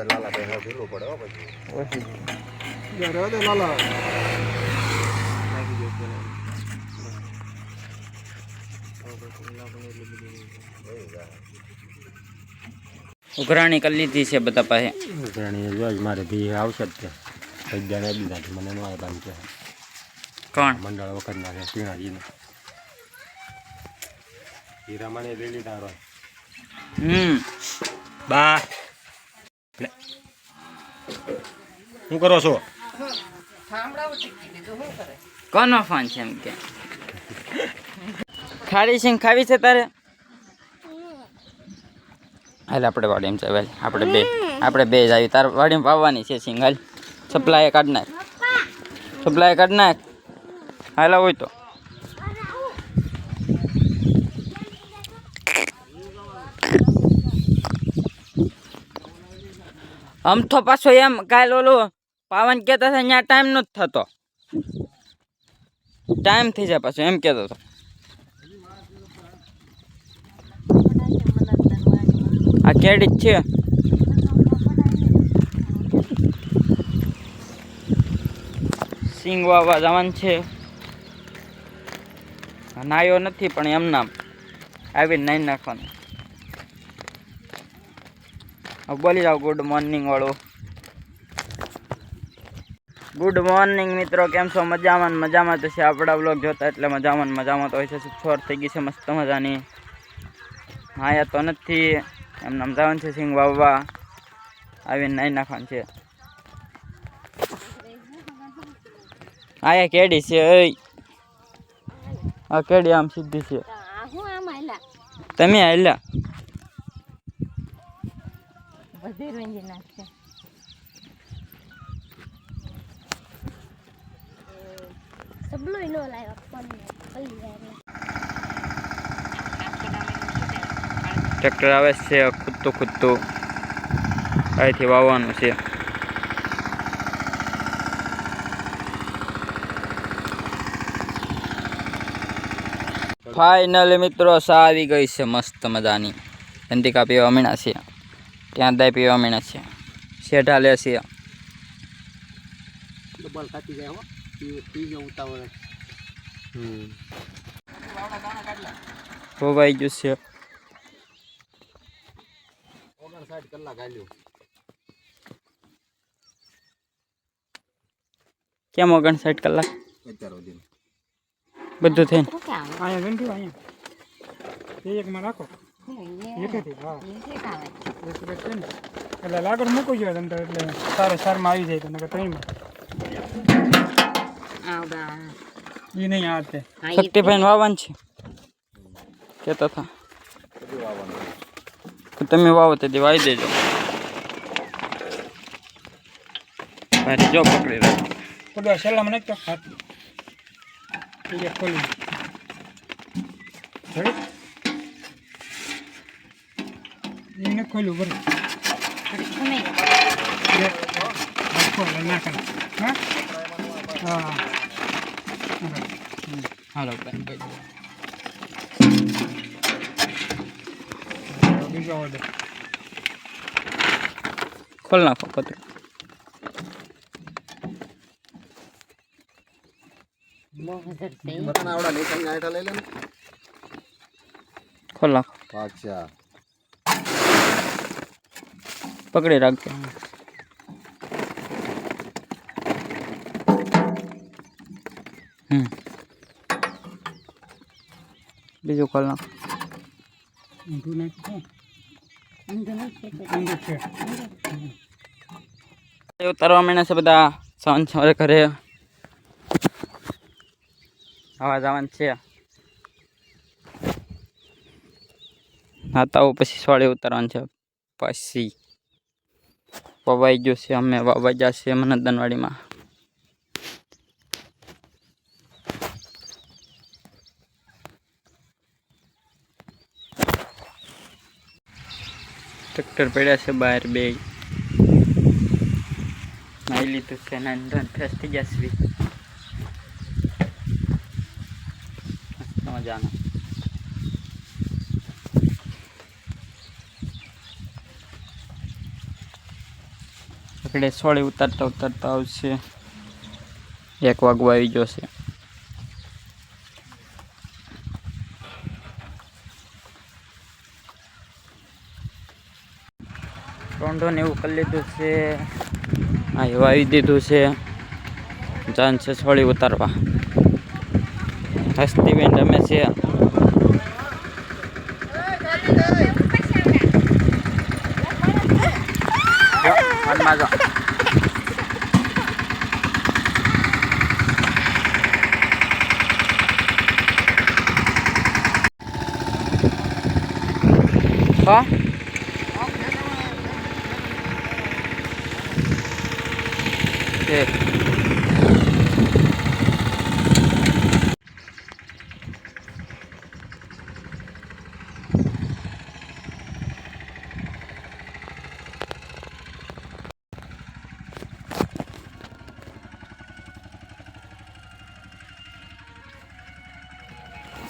લાલા ભાઈ હા ભીલું પડે હો પછી ઓછી યાર હવે તો લાલા નાખી દો ઉઘરાણી કરી લીધી છે બધા પાસે. ઉઘરાણી જોજ મારે ભી આવશે જ તે સજ્જાને દીધા મને નો આવે બાંધ છે કોણ મંડળ વખત નાખે પીણાજીને હીરામણે લઈ લીધા રો બા શું કરો છો કોનો ફોન છે એમ કે ખારી સિંગ ખાવી છે તારે? હાલ આપણે વાડીમાં ચાલ આપણે બે જ આવી તાર વાડીમાં વાવવાની છે સિંગ. હાલ સપ્લાય કાઢ નાખ હાલ હોય તો આમ તો પાછો એમ કાલ ઓલું પાવન કહેતા હતા ત્યાં ટાઈમ નથી થતો, ટાઈમ થઈ જાય પાછો એમ કહેતો હતો. આ કેડી જ છે. સિંગ વાવવા જવાનું છે. નાયો નથી પણ એમ નામ આવીને નાઈ નાખવાનું. બોલી જાઓ ગુડ મોર્નિંગ વાળું. ગુડ મોર્નિંગ મિત્રો, કેમ છો? મજામાં તો છે. આપણા બ્લોગ જોતા એટલે મજામાં તો હોય છે. છોડ થઈ ગઈ છે મસ્ત મજાની. હાયા તો નથી એમ નામ જવાનું છે સિંગ વાવવા. આવીને નાઈ નાખવાનું છે. આયા કેડી છે. આ કેડી આમ સીધી છે. તમે હાલ્યા ટ્રેક્ટર આવે છે ખૂદતું અહીંથી વાવવાનું છે. ફાઇનલી મિત્રો સા આવી ગઈ છે મસ્ત મજાની. ચંદિકા પીવા મીણા છે, ત્યાં દાય પીવા મીણા છે, શેઠા લે છે. ખોવાઈ ગયું છે. 59 કલાક હાલ્યું. કેમ 59 કલાક? અત્યાર સુધી બધું થઈને અહીંયા ગંઠ્યું અહીંયા એકમાં રાખો એકેથી હા એટલે લાકડ મૂકી ગયો તમ એટલે સારમાં આવી જાય તો નકર ત્રણમાં એ નહીં આ તે શક્તિભાઈ વાવવાનું છે કહેતા હતા. તમે વાવો તેથી વાવી દેજો. ભાઈ જો પકડી રાખો. બધા સેલામાં નાખતો હાથ એ ખોલી એને ખોલ્યું બરાબર નાખ હા હા હાલો બીજો ઓર્ડર ખોલ નાખો પતરું. આવડા નહીં તમને આઠા લઈ લે ને. ખોલ નાખો. અચ્છા પકડી રાખજો. બીજું ખોલ નાખો. ઊંધું નાખી ઉતારવા માંડ્યા છે બધા. સવારે ઘરે હવા જવાનું છે. નાતાઓ પછી સોળે ઉતારવાનું છે. પછી વવાઈ ગયું છે. અમે વાવા જશે મનદનવાડીમાં. ટ્રેક્ટર પડ્યા છે બહાર બે. નાઈ લીધું છે. નાઈ ફ્રેશ થઈ જશે. મજાનો પકડે સોળી ઉતારતા ઉતારતા આવશે 1 વાગવા આવી જશે. ટોંઢો ને એવું કરી લીધું છે. હા એવું આવી દીધું છે. જાન છે સોળી ઉતારવા. હસ્તીબેન રમે છે. જો હા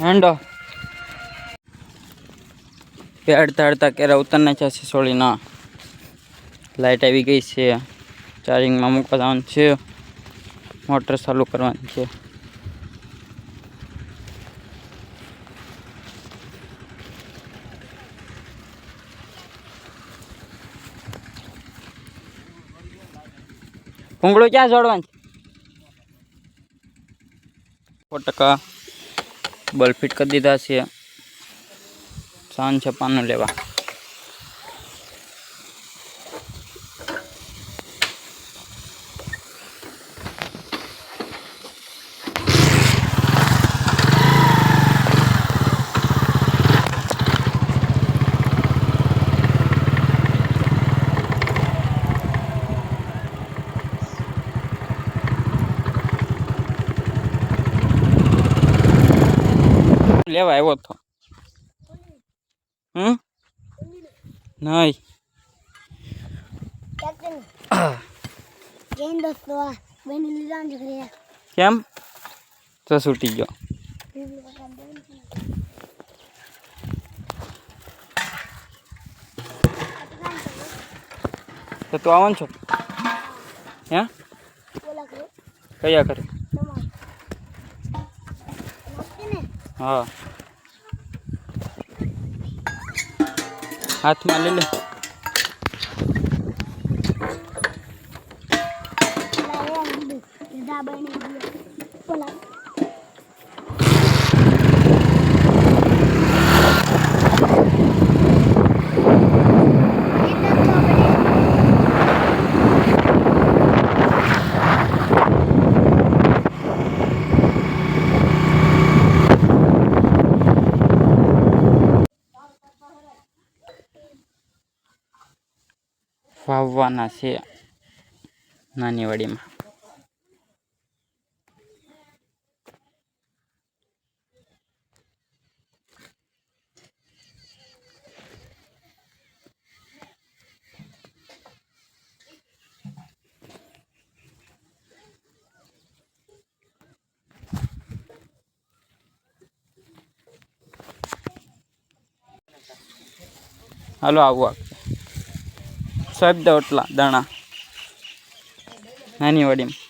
હેંડો પેડતા હડતા કેરા ઉતરના છે સોળીના. લાઇટ આવી ગઈ છે. ચાર્જિંગમાં મૂકવા જવાનું છે. મોટર ચાલુ કરવાની છે. ભૂંગળું ક્યાં જોડવાનું છે? 100% બલ્બ ફિટ કરી દીધા છે. સાંજ છે પાનું લેવા. લેવા આવ્યો તો નહીં કેમ તો છૂટી ગયો. તો તું આવવાનું છો? હે કયા કરે? હા હાથમાં લઈ લે. વાવવાના છે નાની વાડીમાં. હાલો આવું સાહેબ દો એટલા દાણા નાની વાડીમાં.